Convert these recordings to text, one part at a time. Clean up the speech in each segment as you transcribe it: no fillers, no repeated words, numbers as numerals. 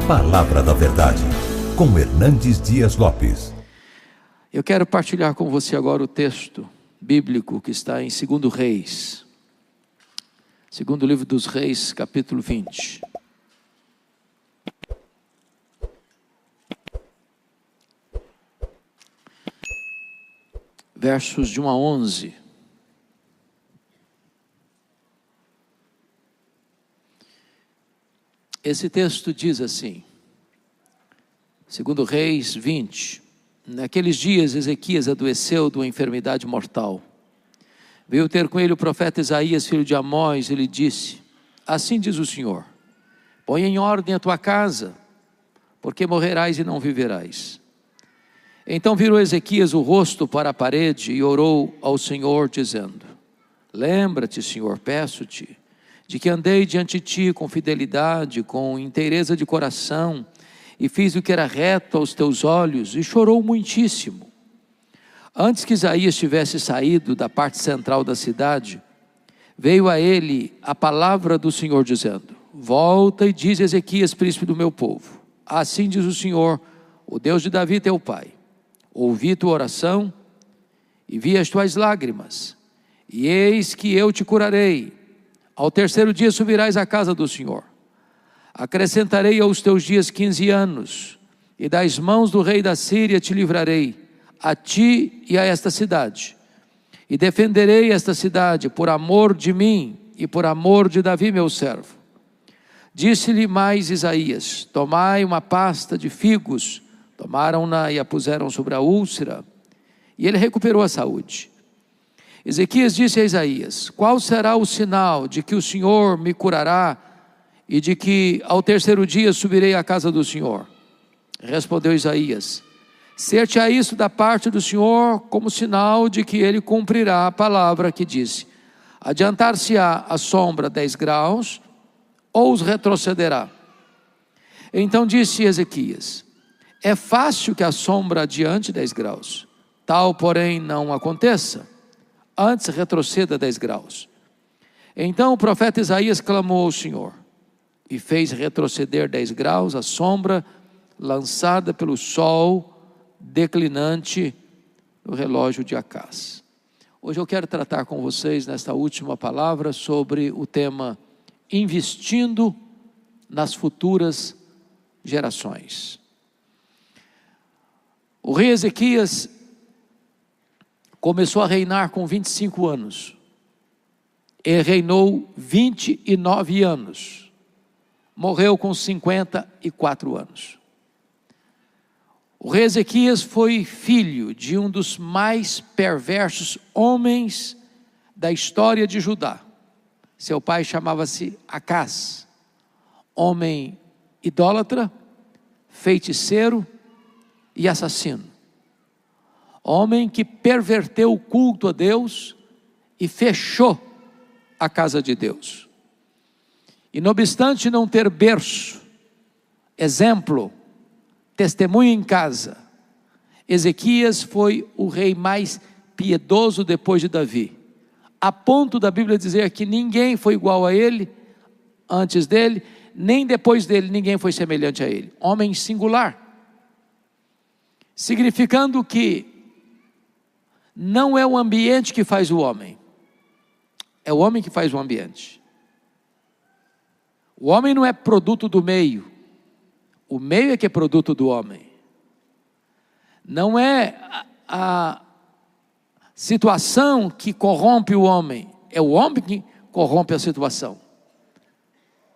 Palavra da Verdade, com Hernandes Dias Lopes. Eu quero partilhar com você agora o texto bíblico que está em 2 Reis. Segundo livro dos Reis, capítulo 20. Versos de 1 a 11. Esse texto diz assim, 2 Reis 20. Naqueles dias Ezequias adoeceu de uma enfermidade mortal. Veio ter com ele o profeta Isaías, filho de Amós, e lhe disse: assim diz o Senhor, põe em ordem a tua casa, porque morrerás e não viverás. Então virou Ezequias o rosto para a parede e orou ao Senhor, dizendo: lembra-te, Senhor, peço-te, de que andei diante de ti com fidelidade, com inteireza de coração, e fiz o que era reto aos teus olhos, e chorou muitíssimo. Antes que Isaías tivesse saído da parte central da cidade, veio a ele a palavra do Senhor, dizendo: volta e diz a Ezequias, príncipe do meu povo: assim diz o Senhor, o Deus de Davi teu pai, ouvi tua oração e vi as tuas lágrimas, e eis que eu te curarei. Ao terceiro dia subirás à casa do Senhor. Acrescentarei aos teus dias 15 anos, e das mãos do rei da Síria te livrarei, a ti e a esta cidade. E defenderei esta cidade por amor de mim e por amor de Davi meu servo. Disse-lhe mais Isaías: tomai uma pasta de figos. Tomaram-na e a puseram sobre a úlcera, e ele recuperou a saúde. Ezequias disse a Isaías: qual será o sinal de que o Senhor me curará e de que ao terceiro dia subirei à casa do Senhor? Respondeu Isaías: ser-te-á isso da parte do Senhor como sinal de que ele cumprirá a palavra que disse: adiantar-se-á a sombra 10 graus, ou os retrocederá. Então disse Ezequias: é fácil que a sombra adiante 10 graus, tal porém não aconteça, antes retroceda 10 graus. Então o profeta Isaías clamou ao Senhor, e fez retroceder 10 graus a sombra lançada pelo sol declinante no relógio de Acás. Hoje eu quero tratar com vocês, nesta última palavra, sobre o tema investindo nas futuras gerações. O rei Ezequias começou a reinar com 25 anos. Ele reinou 29 anos. Morreu com 54 anos. O rei Ezequias foi filho de um dos mais perversos homens da história de Judá. Seu pai chamava-se Acás, homem idólatra, feiticeiro e assassino. Homem que perverteu o culto a Deus e fechou a casa de Deus. E não obstante não ter berço, exemplo, testemunho em casa, Ezequias foi o rei mais piedoso depois de Davi, a ponto da Bíblia dizer que ninguém foi igual a ele antes dele, nem depois dele ninguém foi semelhante a ele. Homem singular, significando que não é o ambiente que faz o homem, é o homem que faz o ambiente. O homem não é produto do meio, o meio é que é produto do homem. Não é a situação que corrompe o homem, é o homem que corrompe a situação.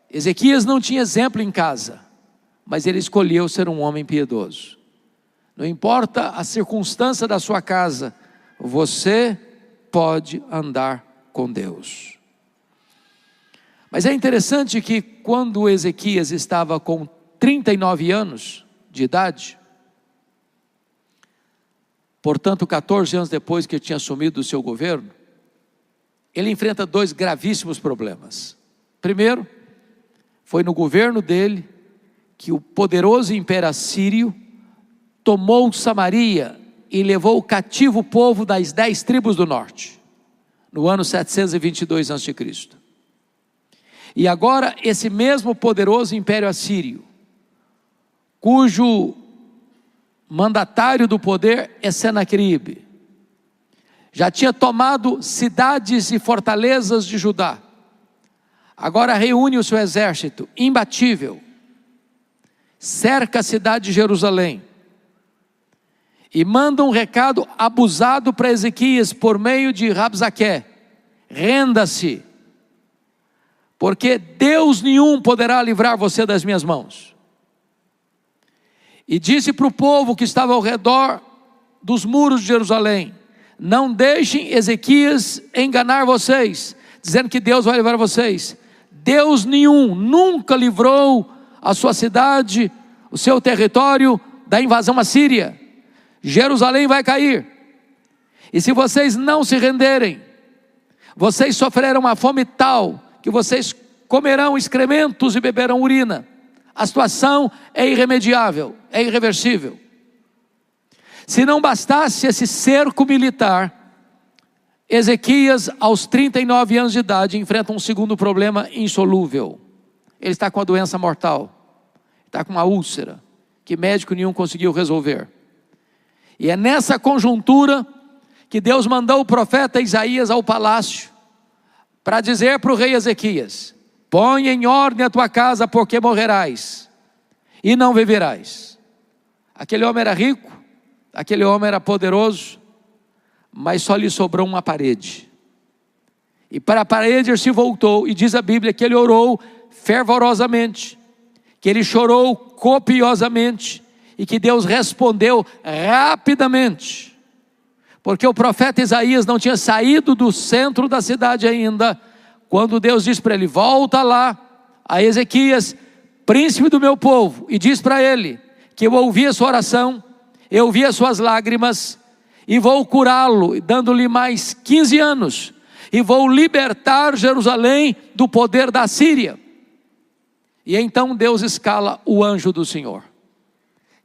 Ezequias não tinha exemplo em casa, mas ele escolheu ser um homem piedoso. Não importa a circunstância da sua casa, você pode andar com Deus. Mas é interessante que quando Ezequias estava com 39 anos de idade, portanto 14 anos depois que ele tinha assumido o seu governo, ele enfrenta 2 gravíssimos problemas. Primeiro, foi no governo dele que o poderoso império assírio tomou Samaria e levou cativo o povo das 10 tribos do norte, no ano 722 a.C. E agora esse mesmo poderoso império assírio cujo mandatário do poder é Senaqueribe. Já tinha tomado cidades e fortalezas de Judá. Agora reúne o seu exército imbatível, cerca a cidade de Jerusalém e manda um recado abusado para Ezequias por meio de Rabsaque: renda-se, porque Deus nenhum poderá livrar você das minhas mãos. E disse para o povo que estava ao redor dos muros de Jerusalém: não deixem Ezequias enganar vocês, dizendo que Deus vai livrar vocês. Deus nenhum nunca livrou a sua cidade, o seu território da invasão assíria. Jerusalém vai cair, e se vocês não se renderem, vocês sofrerão uma fome tal, que vocês comerão excrementos e beberão urina. A situação é irremediável, é irreversível. Se não bastasse esse cerco militar, Ezequias, aos 39 anos de idade, enfrenta um segundo problema insolúvel. Ele está com a doença mortal, está com uma úlcera, que médico nenhum conseguiu resolver. E é nessa conjuntura que Deus mandou o profeta Isaías ao palácio, para dizer para o rei Ezequias: põe em ordem a tua casa, porque morrerás, e não viverás. Aquele homem era rico, aquele homem era poderoso, mas só lhe sobrou uma parede. E para a parede ele se voltou, e diz a Bíblia que ele orou fervorosamente, que ele chorou copiosamente, e que Deus respondeu rapidamente, porque o profeta Isaías não tinha saído do centro da cidade ainda, quando Deus disse para ele: volta lá a Ezequias, príncipe do meu povo, e diz para ele que eu ouvi a sua oração, eu vi as suas lágrimas, e vou curá-lo, dando-lhe mais 15 anos, e vou libertar Jerusalém do poder da Síria. E então Deus escala o anjo do Senhor,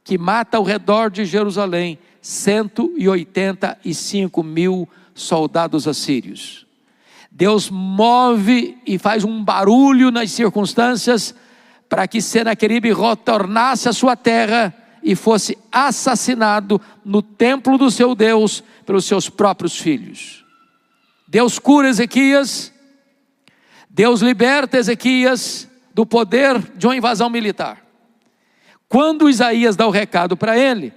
que mata ao redor de Jerusalém 185 mil soldados assírios. Deus move e faz um barulho nas circunstâncias, para que Senaqueribe retornasse à sua terra e fosse assassinado no templo do seu Deus pelos seus próprios filhos. Deus cura Ezequias, Deus liberta Ezequias do poder de uma invasão militar. Quando Isaías dá o recado para ele,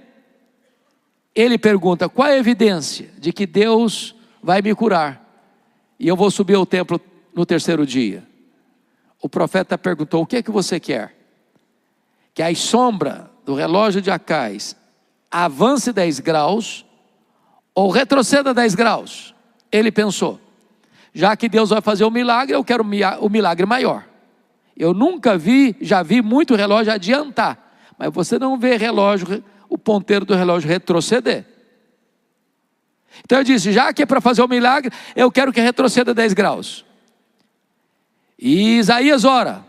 ele pergunta: qual é a evidência de que Deus vai me curar e eu vou subir ao templo no terceiro dia? O profeta perguntou: o que é que você quer? Que a sombra do relógio de Acais avance 10 graus ou retroceda 10 graus? Ele pensou: já que Deus vai fazer um milagre, eu quero o milagre maior. Eu nunca vi, já vi muito relógio adiantar, mas você não vê relógio, o ponteiro do relógio retroceder. Então eu disse: já que é para fazer o milagre, eu quero que retroceda 10 graus. E Isaías ora,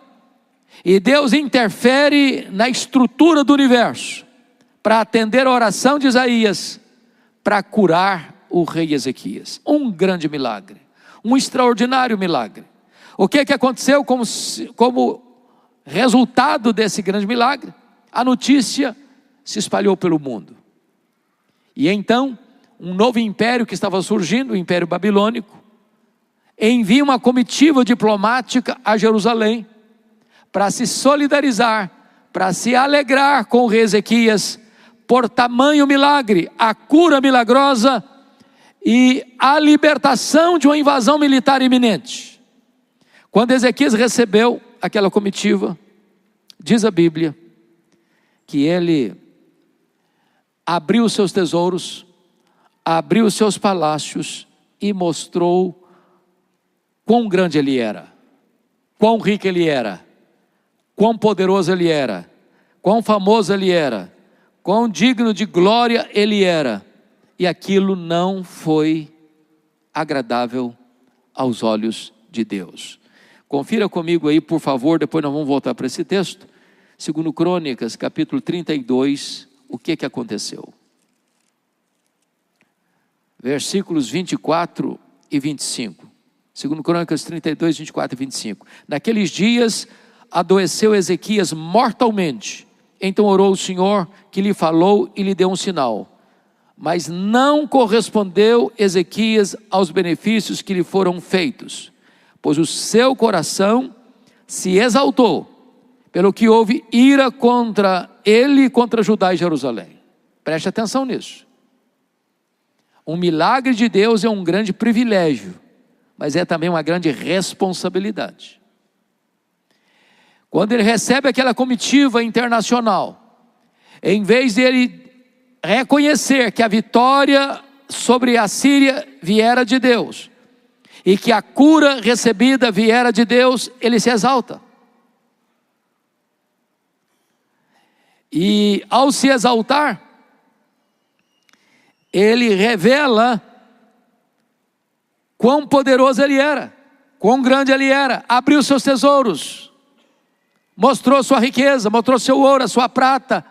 e Deus interfere na estrutura do universo, para atender a oração de Isaías, para curar o rei Ezequias. Um grande milagre, um extraordinário milagre. O que aconteceu como resultado desse grande milagre? A notícia se espalhou pelo mundo. E então, um novo império que estava surgindo, o Império Babilônico, envia uma comitiva diplomática a Jerusalém, para se solidarizar, para se alegrar com o rei Ezequias, por tamanho milagre, a cura milagrosa e a libertação de uma invasão militar iminente. Quando Ezequias recebeu aquela comitiva, diz a Bíblia, que ele abriu os seus tesouros, abriu os seus palácios e mostrou quão grande ele era, quão rico ele era, quão poderoso ele era, quão famoso ele era, quão digno de glória ele era. E aquilo não foi agradável aos olhos de Deus. Confira comigo aí, por favor, depois nós vamos voltar para esse texto. 2 Crônicas, capítulo 32, o que aconteceu? Versículos 24 e 25. 2 Crônicas 32, 24 e 25. Naqueles dias adoeceu Ezequias mortalmente, Então orou o Senhor, que lhe falou e lhe deu um sinal. Mas não correspondeu Ezequias aos benefícios que lhe foram feitos, pois o seu coração se exaltou, pelo que houve ira contra ele e contra Judá e Jerusalém. Preste atenção nisso. Um milagre de Deus é um grande privilégio, mas é também uma grande responsabilidade. Quando ele recebe aquela comitiva internacional, em vez de ele reconhecer que a vitória sobre a Síria viera de Deus, e que a cura recebida viera de Deus, ele se exalta. E ao se exaltar, ele revela quão poderoso ele era, quão grande ele era, abriu seus tesouros, mostrou sua riqueza, mostrou seu ouro, a sua prata,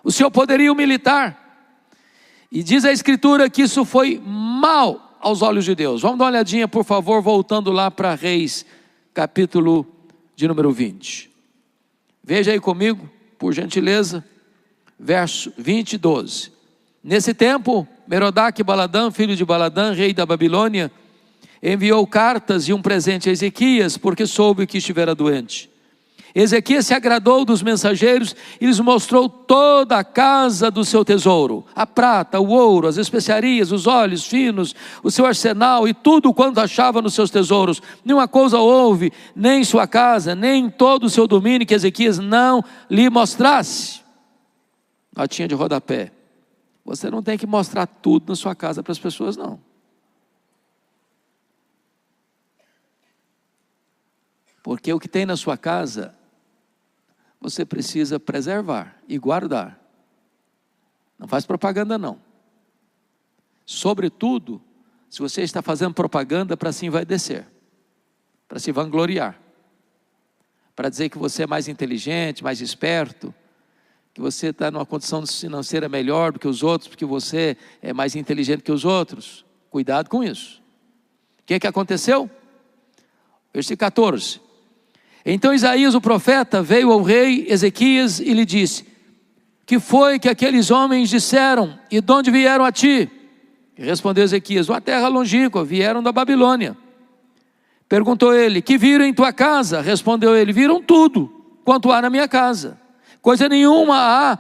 o seu poderio militar. E diz a Escritura que isso foi mal aos olhos de Deus. Vamos dar uma olhadinha, por favor, voltando lá para Reis, capítulo de número 20. Veja aí comigo, por gentileza, verso 20 e 12. Nesse tempo, Merodach Baladã, filho de Baladã, rei da Babilônia, enviou cartas e um presente a Ezequias, porque soube que estivera doente. Ezequias se agradou dos mensageiros e lhes mostrou toda a casa do seu tesouro, a prata, o ouro, as especiarias, os óleos finos, o seu arsenal e tudo quanto achava nos seus tesouros. Nenhuma coisa houve, nem em sua casa, nem em todo o seu domínio, que Ezequias não lhe mostrasse. Notinha de rodapé: você não tem que mostrar tudo na sua casa para as pessoas, não. Porque o que tem na sua casa, você precisa preservar e guardar. Não faz propaganda, não. Sobretudo, se você está fazendo propaganda para se envaidecer, para se vangloriar, para dizer que você é mais inteligente, mais esperto, que você está numa condição financeira melhor do que os outros, porque você é mais inteligente que os outros. Cuidado com isso. O que aconteceu? Versículo 14. Então Isaías o profeta veio ao rei Ezequias e lhe disse: que foi que aqueles homens disseram, e de onde vieram a ti? E respondeu Ezequias: uma terra longínqua, vieram da Babilônia. Perguntou ele: que viram em tua casa? Respondeu ele: viram tudo quanto há na minha casa, coisa nenhuma há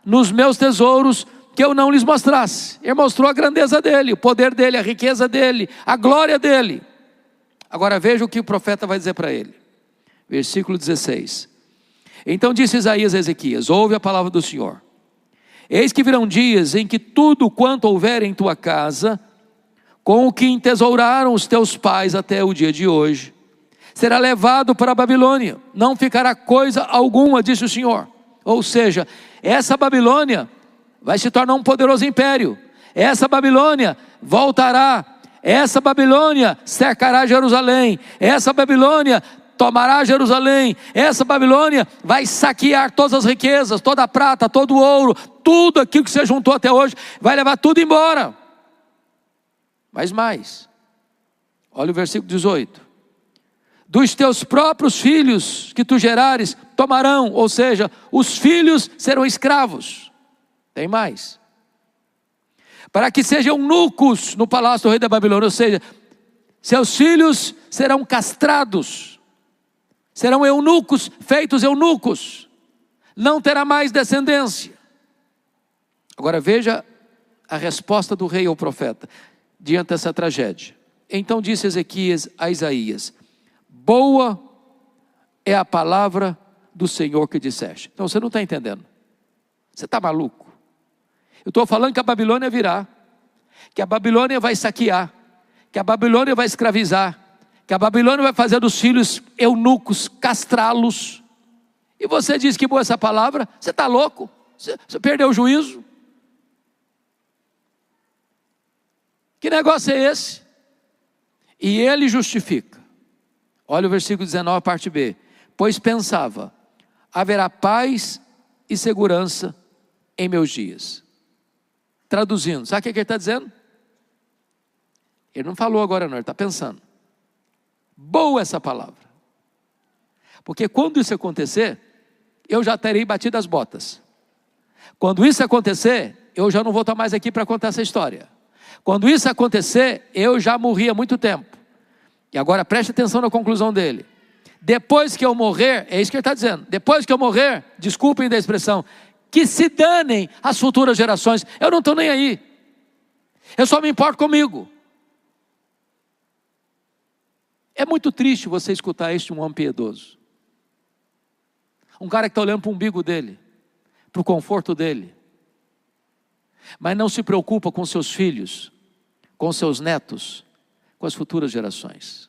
nos meus tesouros que eu não lhes mostrasse. Ele mostrou a grandeza dele, o poder dele, a riqueza dele, a glória dele. Agora veja o que o profeta vai dizer para ele. Versículo 16. Então disse Isaías a Ezequias: ouve a palavra do Senhor. Eis que virão dias em que tudo quanto houver em tua casa, com o que entesouraram os teus pais até o dia de hoje, será levado para a Babilônia, não ficará coisa alguma, disse o Senhor. Ou seja, essa Babilônia vai se tornar um poderoso império. Essa Babilônia voltará. Essa Babilônia cercará Jerusalém. Essa Babilônia tomará Jerusalém. Essa Babilônia vai saquear todas as riquezas, toda a prata, todo o ouro, tudo aquilo que você juntou até hoje, vai levar tudo embora. Mas mais, olha o versículo 18: dos teus próprios filhos que tu gerares tomarão, ou seja, os filhos serão escravos. Tem mais: para que sejam eunucos no palácio do rei da Babilônia, ou seja, seus filhos serão castrados, serão eunucos, feitos eunucos, não terá mais descendência. Agora veja a resposta do rei ao profeta, diante dessa tragédia. Então disse Ezequias a Isaías: boa é a palavra do Senhor que disseste. Então você não está entendendo, você está maluco. Eu estou falando que a Babilônia virá, que a Babilônia vai saquear, que a Babilônia vai escravizar, que a Babilônia vai fazer dos filhos eunucos, castrá-los. E você diz que boa essa palavra? Você está louco? Você perdeu o juízo? Que negócio é esse? E ele justifica. Olha o versículo 19, parte B. Pois pensava: haverá paz e segurança em meus dias. Traduzindo, sabe o que ele está dizendo? Ele não falou agora não, ele está pensando. Boa essa palavra. Porque quando isso acontecer, eu já terei batido as botas. Quando isso acontecer, eu já não vou estar mais aqui para contar essa história. Quando isso acontecer, eu já morri há muito tempo. E agora preste atenção na conclusão dele. Depois que eu morrer, é isso que ele está dizendo, depois que eu morrer, desculpem da expressão, que se danem as futuras gerações, eu não estou nem aí, eu só me importo comigo. É muito triste você escutar isso de um homem piedoso, um cara que está olhando para o umbigo dele, para o conforto dele, mas não se preocupa com seus filhos, com seus netos, com as futuras gerações.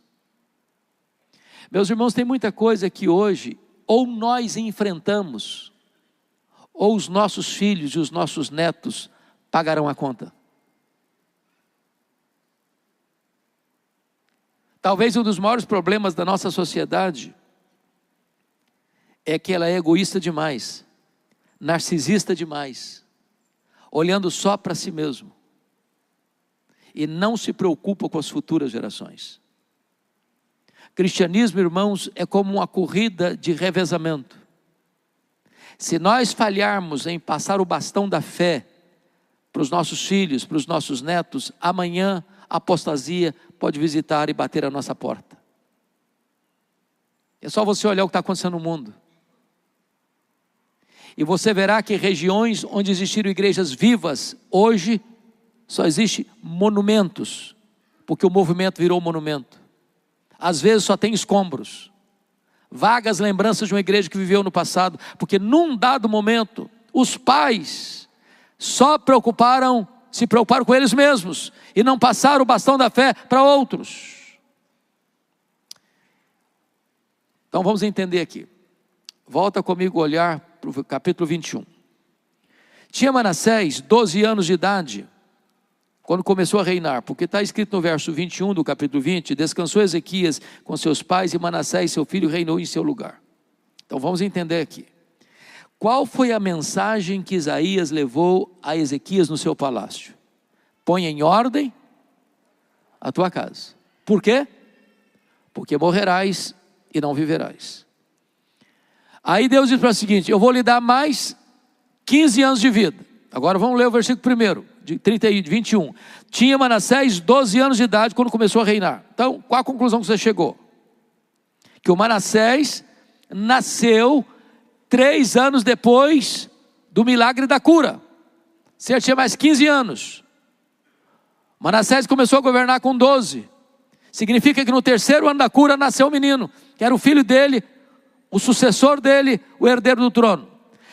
Meus irmãos, tem muita coisa que hoje ou nós enfrentamos, ou os nossos filhos e os nossos netos pagarão a conta. Talvez um dos maiores problemas da nossa sociedade é que ela é egoísta demais, narcisista demais, olhando só para si mesmo, e não se preocupa com as futuras gerações. Cristianismo, irmãos, é como uma corrida de revezamento. Se nós falharmos em passar o bastão da fé para os nossos filhos, para os nossos netos, amanhã a apostasia pode visitar e bater a nossa porta. É só você olhar o que está acontecendo no mundo. E você verá que regiões onde existiram igrejas vivas, hoje só existem monumentos, porque o movimento virou monumento. Às vezes só tem escombros, vagas lembranças de uma igreja que viveu no passado, porque num dado momento, os pais se preocuparam com eles mesmos, e não passaram o bastão da fé para outros. Então vamos entender aqui, volta comigo a olhar para o capítulo 21. Tinha Manassés 12 anos de idade, quando começou a reinar, porque está escrito no verso 21 do capítulo 20, descansou Ezequias com seus pais e Manassés, seu filho, reinou em seu lugar. Então vamos entender aqui. Qual foi a mensagem que Isaías levou a Ezequias no seu palácio? Põe em ordem a tua casa. Por quê? Porque morrerás e não viverás. Aí Deus diz para o seguinte, eu vou lhe dar mais 15 anos de vida. Agora vamos ler o versículo 1, de 21. Tinha Manassés 12 anos de idade quando começou a reinar. Então, qual a conclusão que você chegou? Que o Manassés nasceu 3 anos depois do milagre da cura. Você tinha mais 15 anos. Manassés começou a governar com 12. Significa que no 3º ano da cura nasceu um menino, que era o filho dele, o sucessor dele, o herdeiro do trono.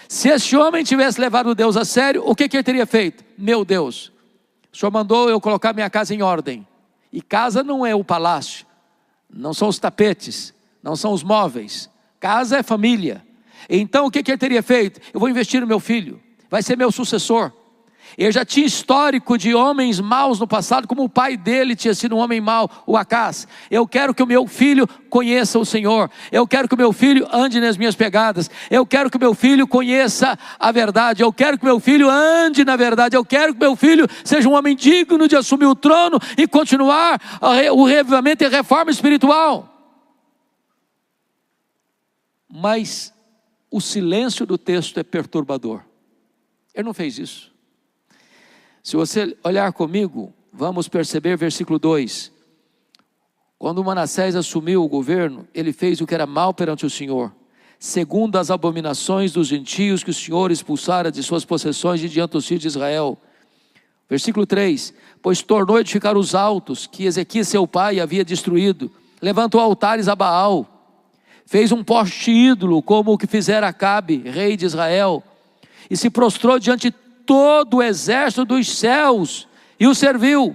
Se este homem tivesse levado Deus a sério, o que ele teria feito? Meu Deus, o Senhor mandou eu colocar minha casa em ordem. E casa não é o palácio, não são os tapetes, não são os móveis. Casa é família. Então o que ele teria feito? Eu vou investir no meu filho, vai ser meu sucessor. Ele já tinha histórico de homens maus no passado, como o pai dele tinha sido um homem mau, o Acás. Eu quero que o meu filho conheça o Senhor. Eu quero que o meu filho ande nas minhas pegadas. Eu quero que o meu filho conheça a verdade. Eu quero que o meu filho ande na verdade. Eu quero que o meu filho seja um homem digno de assumir o trono e continuar o revivamento e a reforma espiritual. Mas o silêncio do texto é perturbador. Ele não fez isso. Se você olhar comigo, vamos perceber versículo 2. Quando Manassés assumiu o governo, ele fez o que era mal perante o Senhor, segundo as abominações dos gentios que o Senhor expulsara de suas possessões de diante dos filhos de Israel. Versículo 3. Pois tornou a edificar os altos, que Ezequias seu pai havia destruído, levantou altares a Baal, fez um poste ídolo, como o que fizera Acabe, rei de Israel, e se prostrou diante de todo o exército dos céus e o serviu.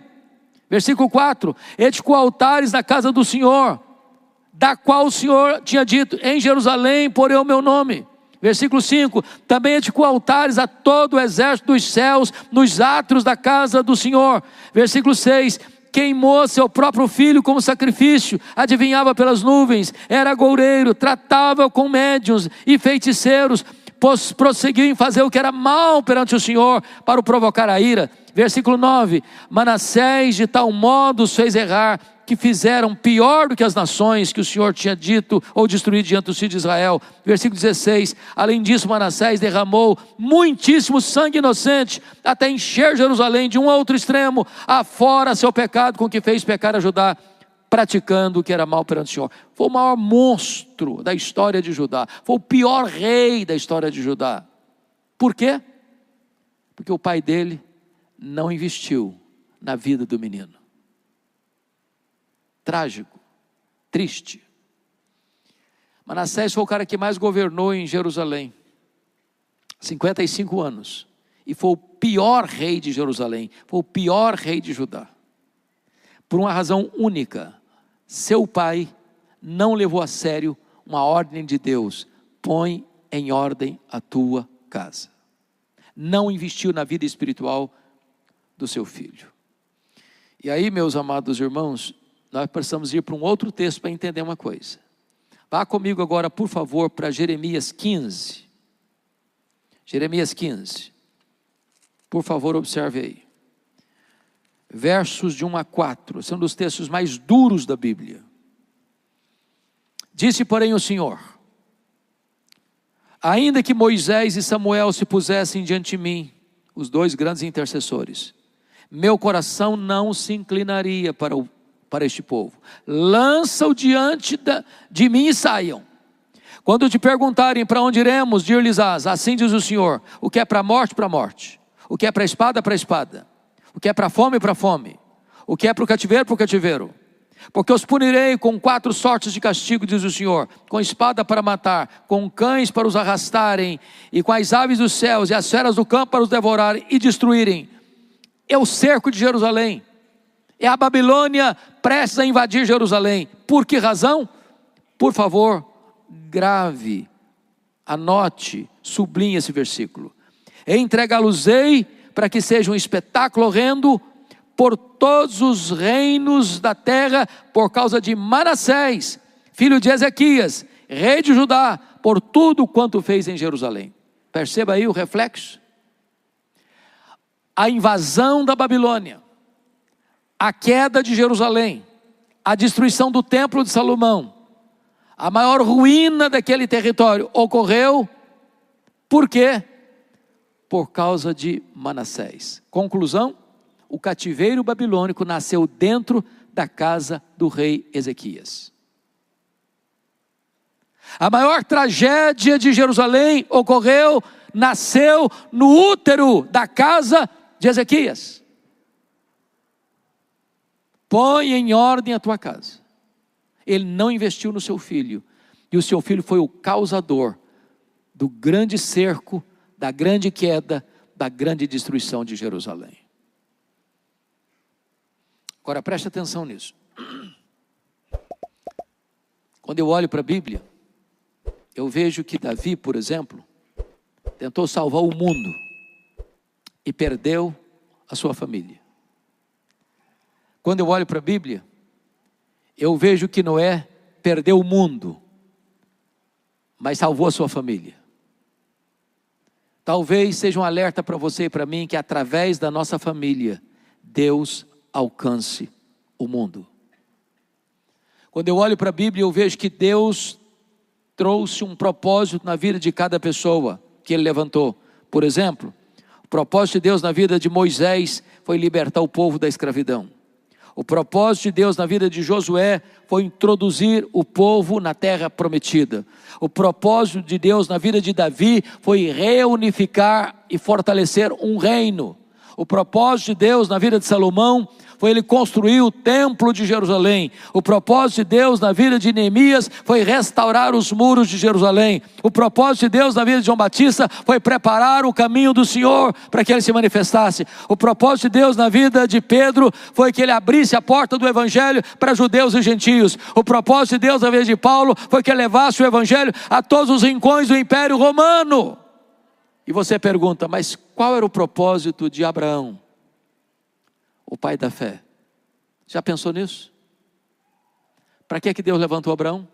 Versículo 4. Edificou altares na casa do Senhor, da qual o Senhor tinha dito, em Jerusalém porei o meu nome. Versículo 5. Também edificou altares a todo o exército dos céus, nos átrios da casa do Senhor. Versículo 6. Queimou seu próprio filho como sacrifício, adivinhava pelas nuvens, era agoureiro, tratava com médiuns e feiticeiros, prosseguiu em fazer o que era mal perante o Senhor, para o provocar a ira. Versículo 9: Manassés de tal modo os fez errar, que fizeram pior do que as nações que o Senhor tinha dito ou destruído diante dos filhos de Israel. Versículo 16: Além disso, Manassés derramou muitíssimo sangue inocente, até encher Jerusalém de um a outro extremo, afora seu pecado com que fez pecar a Judá, praticando o que era mal perante o Senhor. Foi o maior monstro da história de Judá, foi o pior rei da história de Judá. Por quê? Porque o pai dele não investiu na vida do menino. Trágico, triste. Manassés foi o cara que mais governou em Jerusalém, 55 anos, e foi o pior rei de Jerusalém, foi o pior rei de Judá, por uma razão única: seu pai não levou a sério uma ordem de Deus: põe em ordem a tua casa. Não investiu na vida espiritual do seu filho. E aí, meus amados irmãos, nós precisamos ir para um outro texto para entender uma coisa. Vá comigo agora, por favor, para Jeremias 15. Jeremias 15. Por favor, observe aí. Versos de 1 a 4. São dos textos mais duros da Bíblia. Disse, porém, o Senhor: ainda que Moisés e Samuel se pusessem diante de mim, os dois grandes intercessores, meu coração não se inclinaria para este povo. Lança-o diante de mim e saiam. Quando te perguntarem para onde iremos, dir-lhes-ás: assim diz o Senhor, o que é para a morte, para a morte, o que é para a espada, para a espada, o que é para a fome, para a fome, o que é para o cativeiro, para o cativeiro. Porque os punirei com 4 sortes de castigo, diz o Senhor: com espada para matar, com cães para os arrastarem, e com as aves dos céus e as feras do campo para os devorarem e destruírem. É o cerco de Jerusalém, é a Babilônia prestes a invadir Jerusalém. Por que razão? Por favor, grave, anote, sublinhe esse versículo. Entregá-los-ei para que seja um espetáculo horrendo por todos os reinos da terra, por causa de Manassés, filho de Ezequias, rei de Judá, por tudo quanto fez em Jerusalém. Perceba aí o reflexo. A invasão da Babilônia, a queda de Jerusalém, a destruição do templo de Salomão, a maior ruína daquele território ocorreu, por quê? Por causa de Manassés. Conclusão: o cativeiro babilônico nasceu dentro da casa do rei Ezequias. A maior tragédia de Jerusalém nasceu no útero da casa de Ezequias. Põe em ordem a tua casa. Ele não investiu no seu filho, e o seu filho foi o causador do grande cerco, da grande queda, da grande destruição de Jerusalém. Agora preste atenção nisso. Quando eu olho para a Bíblia, eu vejo que Davi, por exemplo, tentou salvar o mundo e perdeu a sua família. Quando eu olho para a Bíblia, eu vejo que Noé perdeu o mundo, mas salvou a sua família. Talvez seja um alerta para você e para mim, que através da nossa família, Deus alcance o mundo. Quando eu olho para a Bíblia, eu vejo que Deus trouxe um propósito na vida de cada pessoa que Ele levantou. Por exemplo, o propósito de Deus na vida de Moisés foi libertar o povo da escravidão. O propósito de Deus na vida de Josué foi introduzir o povo na terra prometida. O propósito de Deus na vida de Davi foi reunificar e fortalecer um reino. O propósito de Deus na vida de Salomão foi ele construir o templo de Jerusalém. O propósito de Deus na vida de Neemias foi restaurar os muros de Jerusalém. O propósito de Deus na vida de João Batista foi preparar o caminho do Senhor para que ele se manifestasse. O propósito de Deus na vida de Pedro foi que ele abrisse a porta do evangelho para judeus e gentios. O propósito de Deus na vida de Paulo foi que ele levasse o evangelho a todos os rincões do Império Romano. E você pergunta: mas qual era o propósito de Abraão, o pai da fé? Já pensou nisso? Para que Deus levantou Abraão?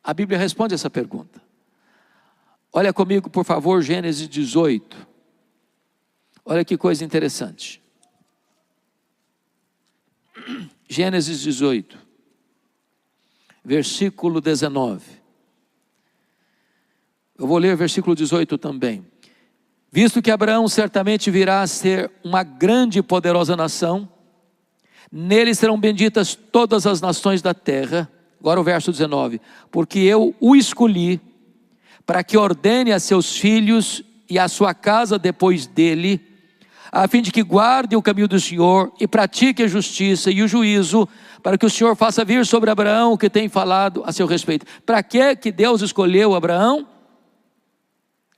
A Bíblia responde essa pergunta. Olha comigo, por favor, Gênesis 18. Olha que coisa interessante. Gênesis 18, versículo 19. Eu vou ler o versículo 18 também. Visto que Abraão certamente virá a ser uma grande e poderosa nação, nele serão benditas todas as nações da terra. Agora o verso 19. Porque eu o escolhi para que ordene a seus filhos e a sua casa depois dele, a fim de que guarde o caminho do Senhor e pratique a justiça e o juízo, para que o Senhor faça vir sobre Abraão o que tem falado a seu respeito. Para que Deus escolheu Abraão?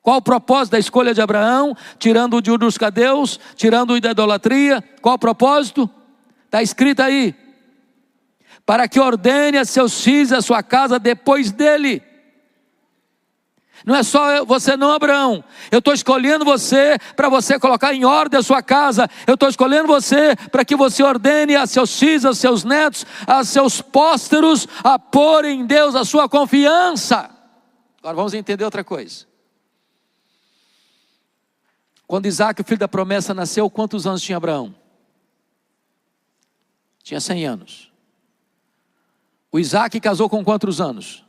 Qual o propósito da escolha de Abraão? Tirando-o de Ur dos Caldeus, tirando-o da idolatria. Qual o propósito? Está escrito aí. Para que ordene a seus filhos e a sua casa depois dele. Não é só você não, Abraão. Eu estou escolhendo você para você colocar em ordem a sua casa. Eu estou escolhendo você para que você ordene a seus filhos, a seus netos, a seus pósteros, a pôr em Deus a sua confiança. Agora vamos entender outra coisa. Quando Isaac, o filho da promessa, nasceu, quantos anos tinha Abraão? Tinha 100 anos. O Isaac casou com quantos anos?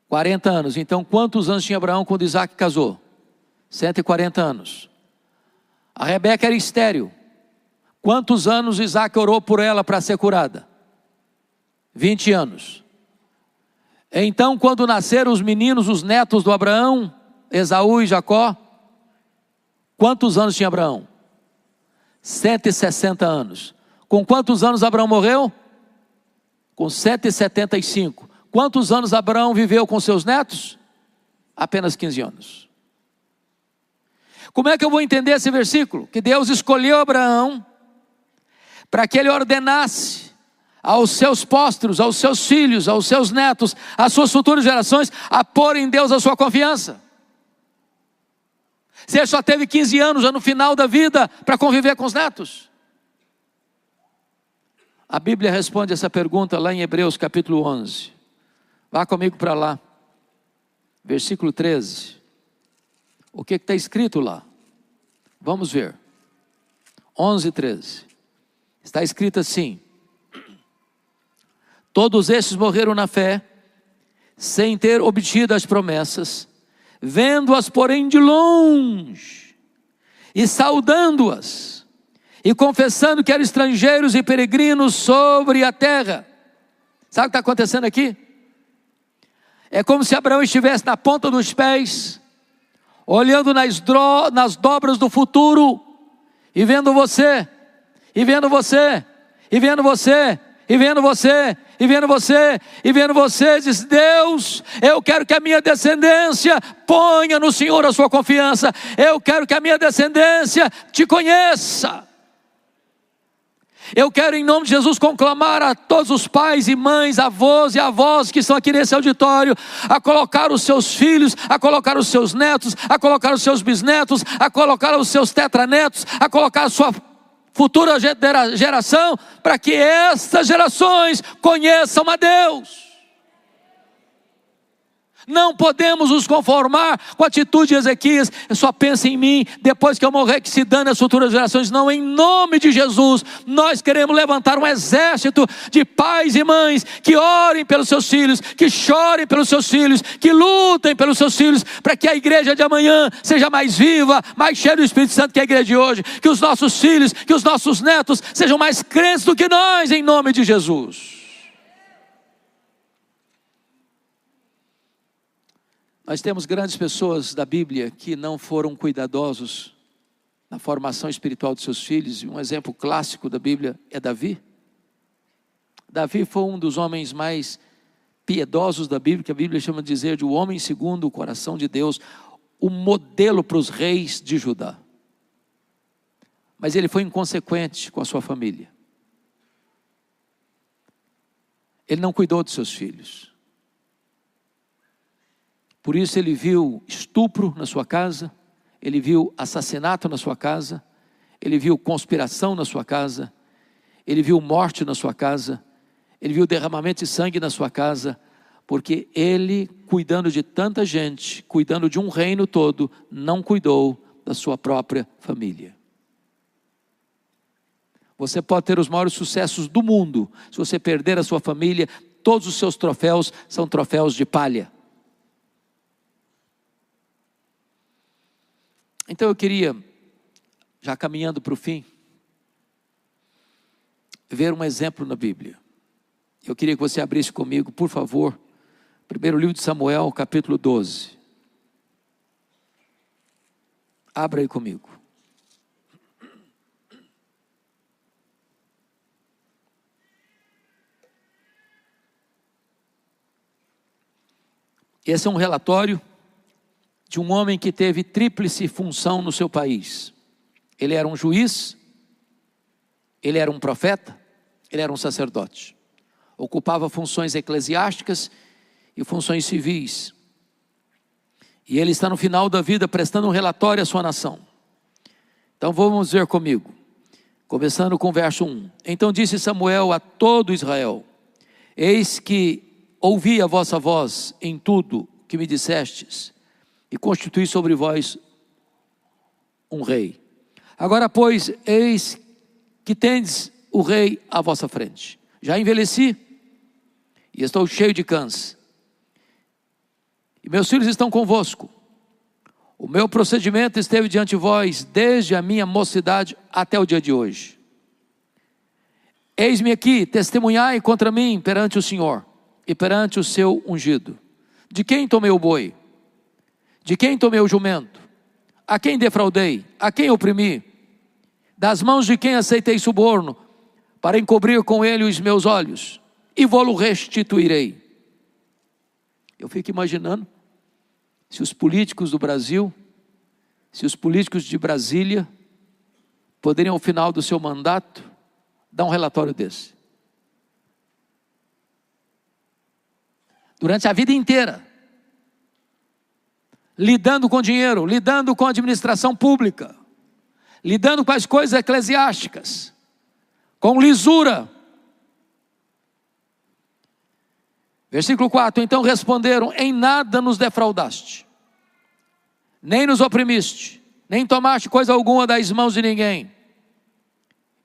40 anos. Então quantos anos tinha Abraão quando Isaac casou? 140 anos. A Rebeca era estéril. Quantos anos Isaac orou por ela para ser curada? 20 anos. Então quando nasceram os meninos, os netos do Abraão, Esaú e Jacó, quantos anos tinha Abraão? 160 anos. Com quantos anos Abraão morreu? Com 175. Quantos anos Abraão viveu com seus netos? Apenas 15 anos. Como é que eu vou entender esse versículo? Que Deus escolheu Abraão para que ele ordenasse aos seus pósteros, aos seus filhos, aos seus netos, às suas futuras gerações, a pôr em Deus a sua confiança. Se ele só teve 15 anos já no final da vida para conviver com os netos. A Bíblia responde essa pergunta lá em Hebreus capítulo 11. Vá comigo para lá, versículo 13. O que está escrito lá? Vamos ver. 11, 13. Está escrito assim: todos estes morreram na fé, sem ter obtido as promessas, vendo-as porém de longe, e saudando-as, e confessando que eram estrangeiros e peregrinos sobre a terra. Sabe o que está acontecendo aqui? É como se Abraão estivesse na ponta dos pés, olhando nas dobras do futuro, e vendo você, e vendo você, e vendo você, e vendo você, e vendo você, e vendo você, diz: Deus, eu quero que a minha descendência ponha no Senhor a sua confiança, eu quero que a minha descendência te conheça. Eu quero em nome de Jesus conclamar a todos os pais e mães, avós e avós que estão aqui nesse auditório, a colocar os seus filhos, a colocar os seus netos, a colocar os seus bisnetos, a colocar os seus tetranetos, a colocar a sua futura geração, para que estas gerações conheçam a Deus. Não podemos nos conformar com a atitude de Ezequias: só pensa em mim, depois que eu morrer que se dane as futuras gerações. Não, em nome de Jesus, nós queremos levantar um exército de pais e mães que orem pelos seus filhos, que chorem pelos seus filhos, que lutem pelos seus filhos, para que a igreja de amanhã seja mais viva, mais cheia do Espírito Santo que a igreja de hoje, que os nossos filhos, que os nossos netos sejam mais crentes do que nós, em nome de Jesus. Nós temos grandes pessoas da Bíblia que não foram cuidadosos na formação espiritual de seus filhos. Um exemplo clássico da Bíblia é Davi. Davi foi um dos homens mais piedosos da Bíblia, que a Bíblia chama de dizer de o homem segundo o coração de Deus, o modelo para os reis de Judá. Mas ele foi inconsequente com a sua família. Ele não cuidou de seus filhos. Por isso ele viu estupro na sua casa, ele viu assassinato na sua casa, ele viu conspiração na sua casa, ele viu morte na sua casa, ele viu derramamento de sangue na sua casa, porque ele, cuidando de tanta gente, cuidando de um reino todo, não cuidou da sua própria família. Você pode ter os maiores sucessos do mundo, se você perder a sua família, todos os seus troféus são troféus de palha. Então eu queria, já caminhando para o fim, ver um exemplo na Bíblia. Eu queria que você abrisse comigo, por favor, primeiro livro de Samuel, capítulo 12. Abra aí comigo. Esse é um relatório de um homem que teve tríplice função no seu país. Ele era um juiz, ele era um profeta, ele era um sacerdote. Ocupava funções eclesiásticas e funções civis. E ele está no final da vida prestando um relatório à sua nação. Então vamos ver comigo, começando com o verso 1. Então disse Samuel a todo Israel: eis que ouvi a vossa voz em tudo que me dissestes, e constituí sobre vós um rei. Agora, pois, eis que tendes o rei à vossa frente. Já envelheci, e estou cheio de câncer, e meus filhos estão convosco. O meu procedimento esteve diante de vós, desde a minha mocidade até o dia de hoje. Eis-me aqui, testemunhai contra mim perante o Senhor, e perante o seu ungido. De quem tomei o boi? De quem tomei o jumento? A quem defraudei? A quem oprimi? Das mãos de quem aceitei suborno, para encobrir com ele os meus olhos, e vou-lo restituirei. Eu fico imaginando, se os políticos do Brasil, se os políticos de Brasília, poderiam ao final do seu mandato, dar um relatório desse. Durante a vida inteira, lidando com dinheiro, lidando com a administração pública, lidando com as coisas eclesiásticas, com lisura. Versículo 4, então responderam: em nada nos defraudaste, nem nos oprimiste, nem tomaste coisa alguma das mãos de ninguém.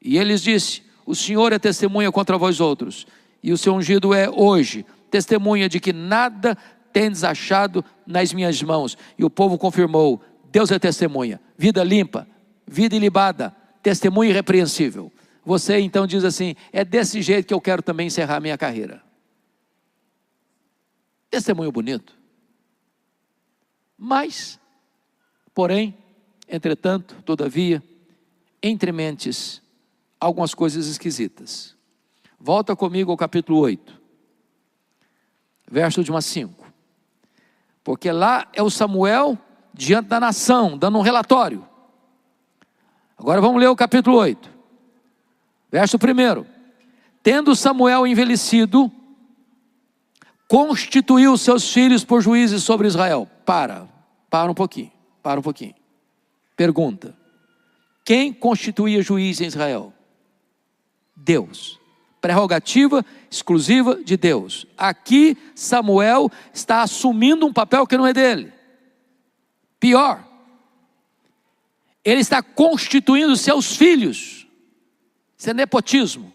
E ele lhes disse: o Senhor é testemunha contra vós outros, e o seu ungido é hoje testemunha de que nada tendes achado nas minhas mãos. E o povo confirmou: Deus é testemunha. Vida limpa, vida ilibada, testemunha irrepreensível. Você então diz assim: é desse jeito que eu quero também encerrar minha carreira. Testemunho bonito. Mas, porém, entretanto, todavia, entre mentes, algumas coisas esquisitas. Volta comigo ao capítulo 8. Verso de 1 a 5. Porque lá é o Samuel diante da nação, dando um relatório. Agora vamos ler o capítulo 8. Verso 1. Tendo Samuel envelhecido, constituiu seus filhos por juízes sobre Israel. Para um pouquinho. Pergunta: quem constituía juiz em Israel? Deus. Prerrogativa exclusiva de Deus. Aqui Samuel está assumindo um papel que não é dele. Pior, ele está constituindo seus filhos. Isso é nepotismo.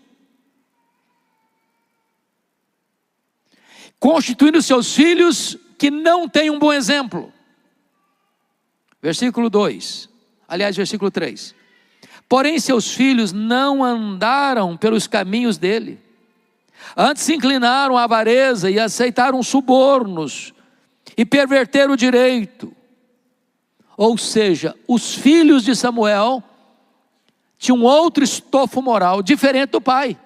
Constituindo seus filhos que não têm um bom exemplo. Versículo 2. Aliás, versículo 3. Porém seus filhos não andaram pelos caminhos dele, antes se inclinaram à avareza e aceitaram subornos e perverteram o direito. Ou seja, os filhos de Samuel tinham outro estofo moral diferente do pai.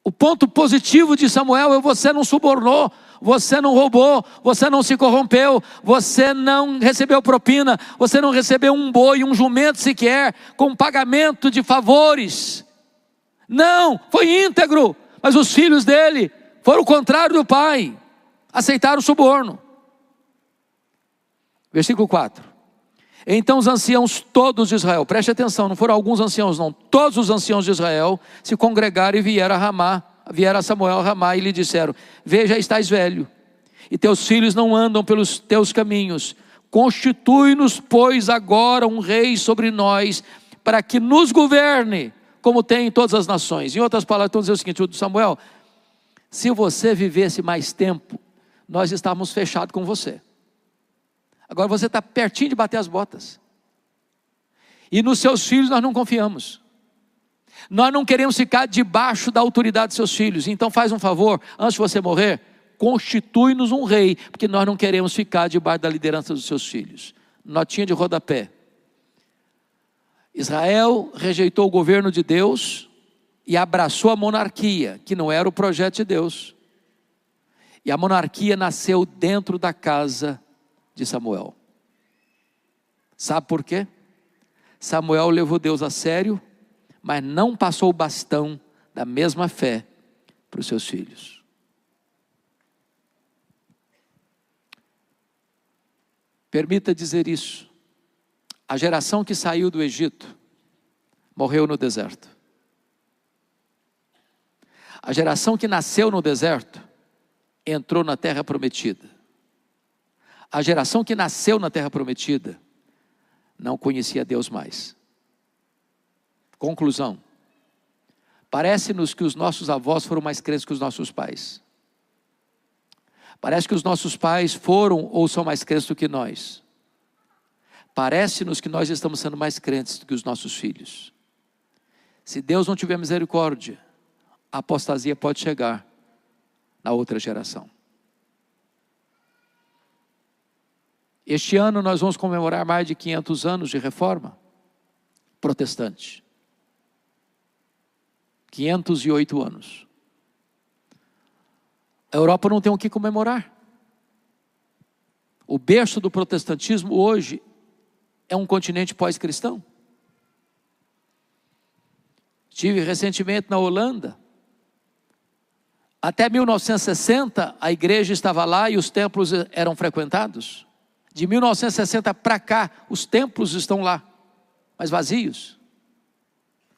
O ponto positivo de Samuel é: você não subornou, você não roubou, você não se corrompeu, você não recebeu propina, você não recebeu um boi, um jumento sequer, com pagamento de favores. Não, foi íntegro. Mas os filhos dele foram o contrário do pai, aceitaram o suborno. Versículo 4. Então os anciãos todos de Israel, preste atenção, não foram alguns anciãos não, todos os anciãos de Israel se congregaram e vieram a Ramá, vieram a Samuel a Ramá e lhe disseram: veja, estás velho, e teus filhos não andam pelos teus caminhos. Constitui-nos, pois, agora um rei sobre nós, para que nos governe, como tem em todas as nações. Em outras palavras, estão dizendo o seguinte: Samuel, se você vivesse mais tempo, nós estávamos fechados com você. Agora você está pertinho de bater as botas. E nos seus filhos nós não confiamos. Nós não queremos ficar debaixo da autoridade dos seus filhos. Então faz um favor, antes de você morrer, constitui-nos um rei, porque nós não queremos ficar debaixo da liderança dos seus filhos. Notinha de rodapé: Israel rejeitou o governo de Deus e abraçou a monarquia, que não era o projeto de Deus. E a monarquia nasceu dentro da casa de Samuel. Sabe por quê? Samuel levou Deus a sério, mas não passou o bastão da mesma fé para os seus filhos. Permita dizer isso: a geração que saiu do Egito morreu no deserto. A geração que nasceu no deserto entrou na terra prometida. A geração que nasceu na terra prometida não conhecia Deus mais. Conclusão: parece-nos que os nossos avós foram mais crentes que os nossos pais. Parece que os nossos pais foram ou são mais crentes do que nós. Parece-nos que nós estamos sendo mais crentes do que os nossos filhos. Se Deus não tiver misericórdia, a apostasia pode chegar na outra geração. Este ano nós vamos comemorar mais de 500 anos de reforma protestante. 508 anos. A Europa não tem o que comemorar. O berço do protestantismo hoje é um continente pós-cristão. Estive recentemente na Holanda. Até 1960 a igreja estava lá e os templos eram frequentados. De 1960 para cá os templos estão lá, mas vazios.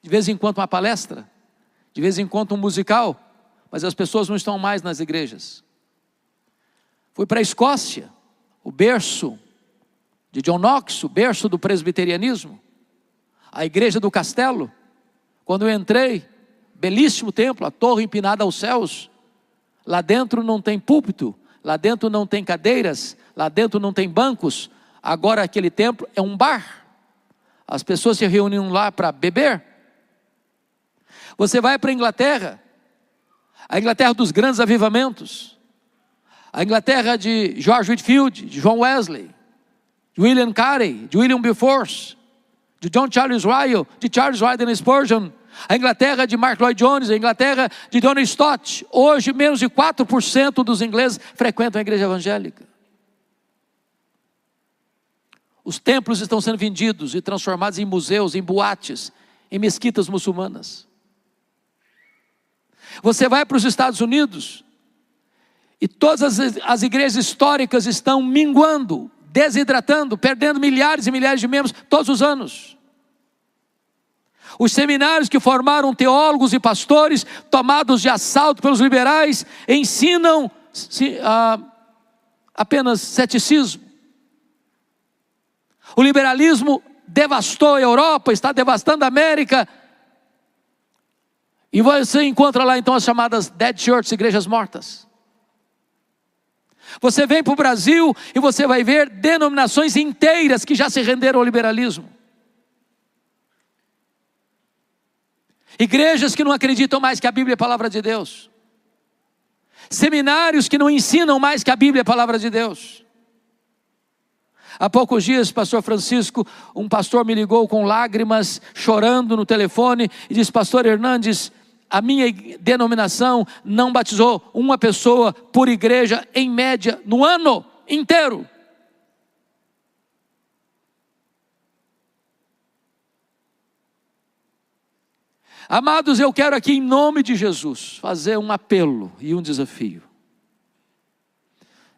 De vez em quando uma palestra, de vez em quando um musical, mas as pessoas não estão mais nas igrejas. Fui para a Escócia, o berço de John Knox, o berço do presbiterianismo, a igreja do Castelo. Quando eu entrei, belíssimo templo, a torre empinada aos céus. Lá dentro não tem púlpito, lá dentro não tem cadeiras, lá dentro não tem bancos. Agora aquele templo é um bar. As pessoas se reuniam lá para beber. Você vai para a Inglaterra dos grandes avivamentos, a Inglaterra de George Whitefield, de John Wesley, de William Carey, de William Wilberforce, de John Charles Ryle, de Charles Haddon Spurgeon, a Inglaterra de Mark Lloyd Jones, a Inglaterra de John Stott. Hoje menos de 4% dos ingleses frequentam a igreja evangélica. Os templos estão sendo vendidos e transformados em museus, em boates, em mesquitas muçulmanas. Você vai para os Estados Unidos e todas as igrejas históricas estão minguando, desidratando, perdendo milhares e milhares de membros todos os anos. Os seminários que formaram teólogos e pastores, tomados de assalto pelos liberais, ensinam apenas ceticismo. O liberalismo devastou a Europa, está devastando a América. E você encontra lá então as chamadas dead churches, igrejas mortas. Você vem para o Brasil e você vai ver denominações inteiras que já se renderam ao liberalismo. Igrejas que não acreditam mais que a Bíblia é a palavra de Deus. Seminários que não ensinam mais que a Bíblia é a palavra de Deus. Há poucos dias, pastor Francisco, um pastor me ligou com lágrimas, chorando no telefone, e disse: pastor Hernandes, a minha denominação não batizou uma pessoa por igreja, em média, no ano inteiro. Amados, eu quero aqui em nome de Jesus fazer um apelo e um desafio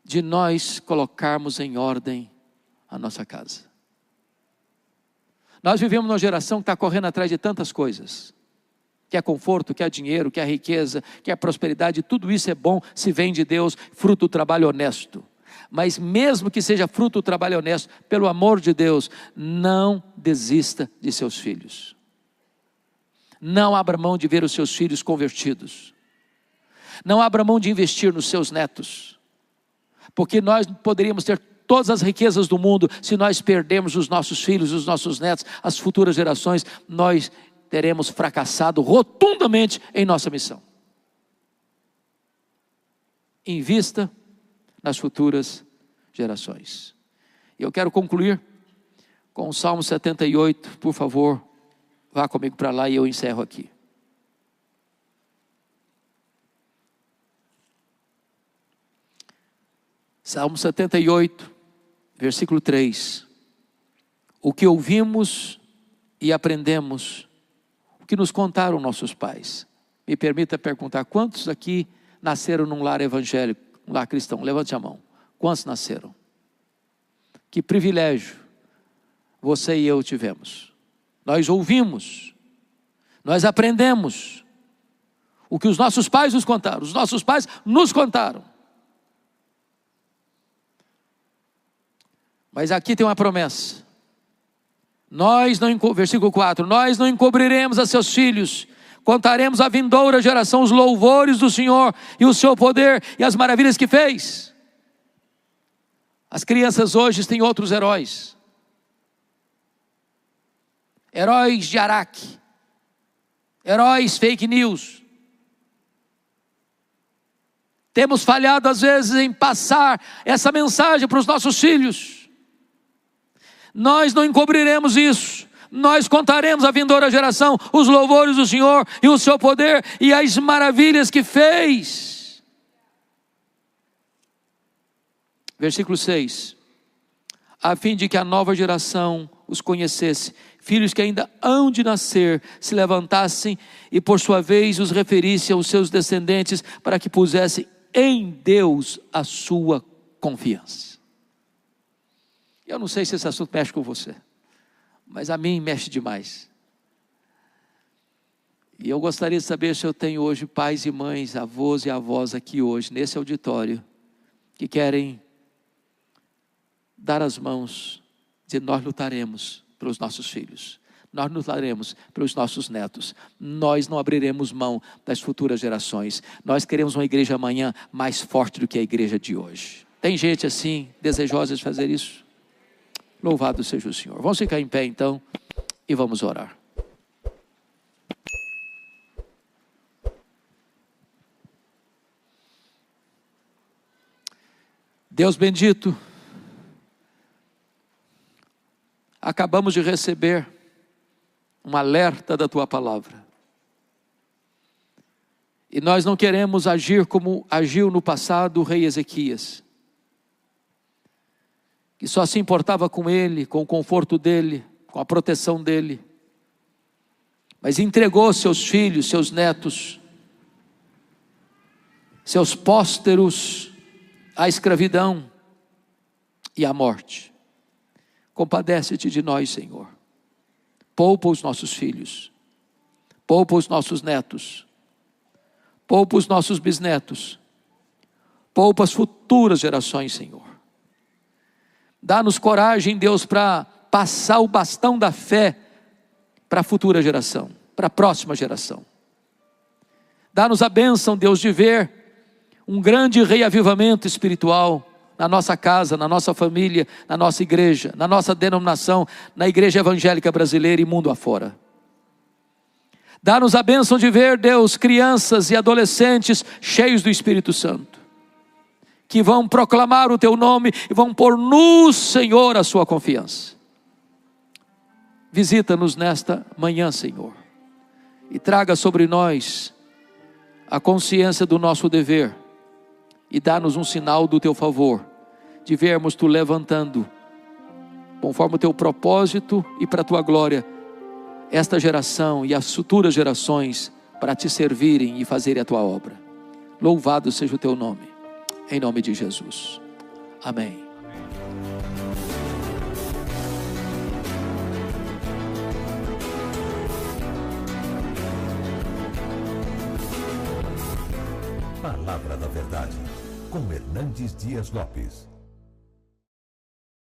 de nós colocarmos em ordem a nossa casa. Nós vivemos numa geração que está correndo atrás de tantas coisas. Quer conforto, quer dinheiro, quer riqueza, quer prosperidade, tudo isso é bom se vem de Deus, fruto do trabalho honesto. Mas mesmo que seja fruto do trabalho honesto, pelo amor de Deus, não desista de seus filhos. Não abra mão de ver os seus filhos convertidos. Não abra mão de investir nos seus netos. Porque nós poderíamos ter todas as riquezas do mundo, se nós perdermos os nossos filhos, os nossos netos, as futuras gerações, nós teremos fracassado rotundamente em nossa missão. Invista nas futuras gerações. E eu quero concluir com o Salmo 78, por favor, vá comigo para lá e eu encerro aqui. Salmo 78, versículo 3. O que ouvimos e aprendemos, o que nos contaram nossos pais. Me permita perguntar, quantos aqui nasceram num lar evangélico, um lar cristão? Levante a mão. Quantos nasceram? Que privilégio você e eu tivemos. Nós ouvimos, nós aprendemos o que os nossos pais nos contaram. Os nossos pais nos contaram. Mas aqui tem uma promessa. Versículo 4. Nós não encobriremos a seus filhos. Contaremos à vindoura geração os louvores do Senhor e o seu poder e as maravilhas que fez. As crianças hoje têm outros heróis. Heróis de Araque. Heróis fake news. Temos falhado às vezes em passar essa mensagem para os nossos filhos. Nós não encobriremos isso. Nós contaremos à vindoura geração os louvores do Senhor e o seu poder e as maravilhas que fez. Versículo 6. A fim de que a nova geração os conhecesse, filhos que ainda hão de nascer, se levantassem e por sua vez os referissem aos seus descendentes, para que pusessem em Deus a sua confiança. Eu não sei se esse assunto mexe com você, mas a mim mexe demais. E eu gostaria de saber se eu tenho hoje pais e mães, avós e avós aqui hoje, nesse auditório, que querem dar as mãos, dizer: nós lutaremos pelos nossos filhos, nós lutaremos pelos nossos netos, nós não abriremos mão das futuras gerações, nós queremos uma igreja amanhã mais forte do que a igreja de hoje. Tem gente assim, desejosa de fazer isso? Louvado seja o Senhor. Vamos ficar em pé então e vamos orar. Deus bendito, acabamos de receber um alerta da Tua palavra. E nós não queremos agir como agiu no passado o rei Ezequias, que só se importava com ele, com o conforto dele, com a proteção dele, mas entregou seus filhos, seus netos, seus pósteros à escravidão e à morte. Compadece-te de nós, Senhor. Poupa os nossos filhos, poupa os nossos netos, poupa os nossos bisnetos, poupa as futuras gerações, Senhor. Dá-nos coragem, Deus, para passar o bastão da fé para a futura geração, para a próxima geração. Dá-nos a bênção, Deus, de ver um grande reavivamento espiritual na nossa casa, na nossa família, na nossa igreja, na nossa denominação, na igreja evangélica brasileira e mundo afora. Dá-nos a bênção de ver, Deus, crianças e adolescentes cheios do Espírito Santo, que vão proclamar o Teu nome e vão pôr no Senhor a sua confiança. Visita-nos nesta manhã, Senhor, e traga sobre nós a consciência do nosso dever, e dá-nos um sinal do Teu favor, de vermos Tu levantando, conforme o Teu propósito e para a Tua glória, esta geração e as futuras gerações, para Te servirem e fazerem a Tua obra. Louvado seja o Teu nome. Em nome de Jesus. Amém. Palavra da Verdade, com Hernandes Dias Lopes.